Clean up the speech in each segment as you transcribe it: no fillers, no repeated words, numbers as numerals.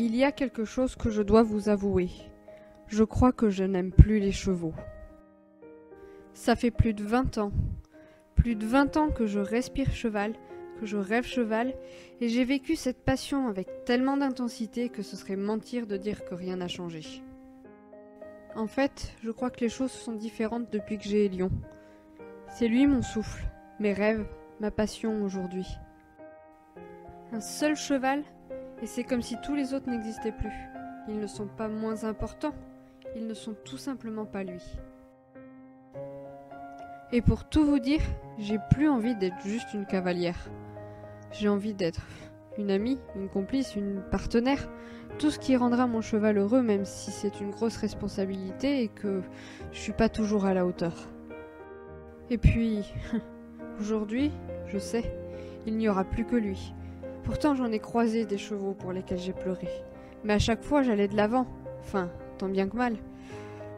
Il y a quelque chose que je dois vous avouer. Je crois que je n'aime plus les chevaux. Ça fait plus de 20 ans. Plus de 20 ans que je respire cheval, que je rêve cheval, et j'ai vécu cette passion avec tellement d'intensité que ce serait mentir de dire que rien n'a changé. En fait, je crois que les choses sont différentes depuis que j'ai Hélion. C'est lui mon souffle, mes rêves, ma passion aujourd'hui. Un seul cheval, et c'est comme si tous les autres n'existaient plus. Ils ne sont pas moins importants, ils ne sont tout simplement pas lui. Et pour tout vous dire, j'ai plus envie d'être juste une cavalière. J'ai envie d'être une amie, une complice, une partenaire, tout ce qui rendra mon cheval heureux, même si c'est une grosse responsabilité et que je suis pas toujours à la hauteur. Et puis, aujourd'hui, je sais, il n'y aura plus que lui. Pourtant, j'en ai croisé des chevaux pour lesquels j'ai pleuré. Mais à chaque fois, j'allais de l'avant. Enfin, tant bien que mal.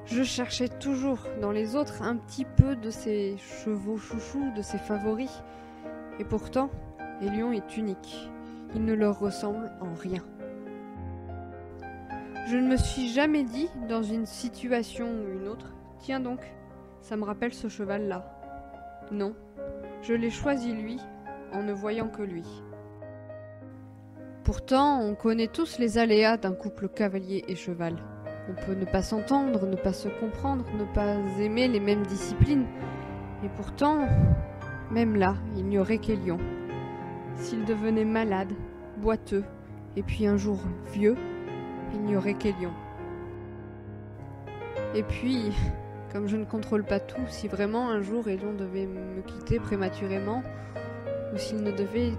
Je cherchais toujours dans les autres un petit peu de ces chevaux chouchous, de ses favoris. Et pourtant, Hélion est unique. Il ne leur ressemble en rien. Je ne me suis jamais dit, dans une situation ou une autre, tiens donc, ça me rappelle ce cheval-là. Non, je l'ai choisi lui, en ne voyant que lui. Pourtant, on connaît tous les aléas d'un couple cavalier et cheval. On peut ne pas s'entendre, ne pas se comprendre, ne pas aimer les mêmes disciplines. Et pourtant, même là, il n'y aurait qu'Hélion. S'il devenait malade, boiteux, et puis un jour vieux, il n'y aurait qu'Hélion. Et puis, comme je ne contrôle pas tout, si vraiment un jour Hélion devait me quitter prématurément, ou s'il ne devait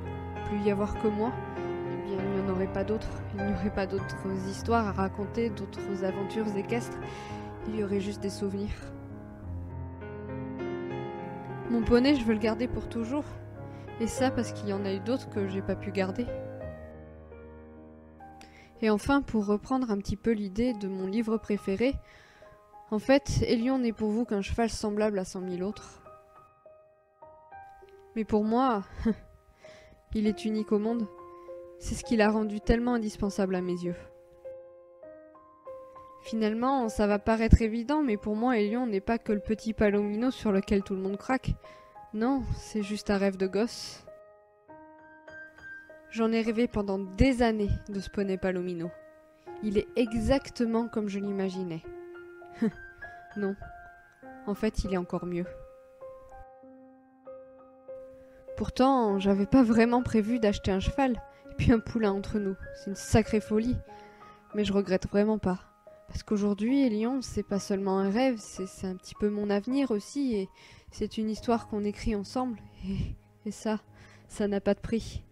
plus y avoir que moi, eh bien il n'y en aurait pas d'autres. Il n'y aurait pas d'autres histoires à raconter, d'autres aventures équestres. Il y aurait juste des souvenirs. Mon poney, je veux le garder pour toujours. Et ça parce qu'il y en a eu d'autres que j'ai pas pu garder. Et enfin, pour reprendre un petit peu l'idée de mon livre préféré, en fait, Hélion n'est pour vous qu'un cheval semblable à 100 000 autres. Mais pour moi, il est unique au monde. C'est ce qui l'a rendu tellement indispensable à mes yeux. Finalement, ça va paraître évident, mais pour moi, Hélion n'est pas que le petit palomino sur lequel tout le monde craque. Non, c'est juste un rêve de gosse. J'en ai rêvé pendant des années de ce poney palomino. Il est exactement comme je l'imaginais. Non, en fait, il est encore mieux. Pourtant, j'avais pas vraiment prévu d'acheter un cheval, et puis un poulain entre nous. C'est une sacrée folie, mais je regrette vraiment pas. Parce qu'aujourd'hui, Hélion, c'est pas seulement un rêve, c'est un petit peu mon avenir aussi, et c'est une histoire qu'on écrit ensemble, et ça n'a pas de prix.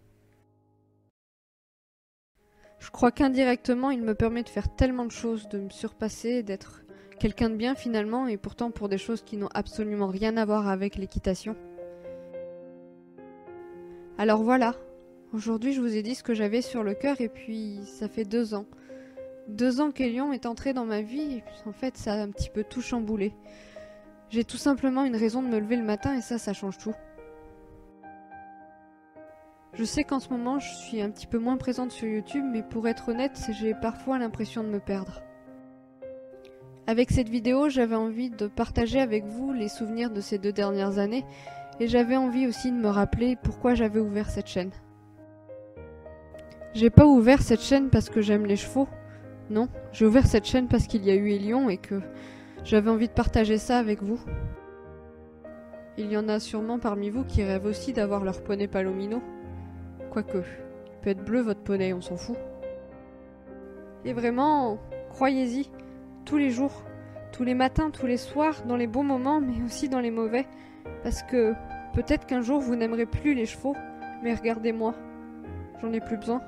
Je crois qu'indirectement, il me permet de faire tellement de choses, de me surpasser, d'être quelqu'un de bien finalement, et pourtant pour des choses qui n'ont absolument rien à voir avec l'équitation. Alors voilà, aujourd'hui je vous ai dit ce que j'avais sur le cœur, et puis ça fait 2 ans. 2 ans qu'Hélion est entré dans ma vie, et puis en fait ça a un petit peu tout chamboulé. J'ai tout simplement une raison de me lever le matin, et ça change tout. Je sais qu'en ce moment je suis un petit peu moins présente sur YouTube, mais pour être honnête, j'ai parfois l'impression de me perdre. Avec cette vidéo, j'avais envie de partager avec vous les souvenirs de ces 2 dernières années, et j'avais envie aussi de me rappeler pourquoi j'avais ouvert cette chaîne. J'ai pas ouvert cette chaîne parce que j'aime les chevaux, non, j'ai ouvert cette chaîne parce qu'il y a eu Hélion et que j'avais envie de partager ça avec vous. Il y en a sûrement parmi vous qui rêvent aussi d'avoir leur poney palomino. Quoique, il peut être bleu votre poney, on s'en fout. Et vraiment, croyez-y, tous les jours, tous les matins, tous les soirs, dans les bons moments, mais aussi dans les mauvais. Parce que peut-être qu'un jour vous n'aimerez plus les chevaux, mais regardez-moi, j'en ai plus besoin.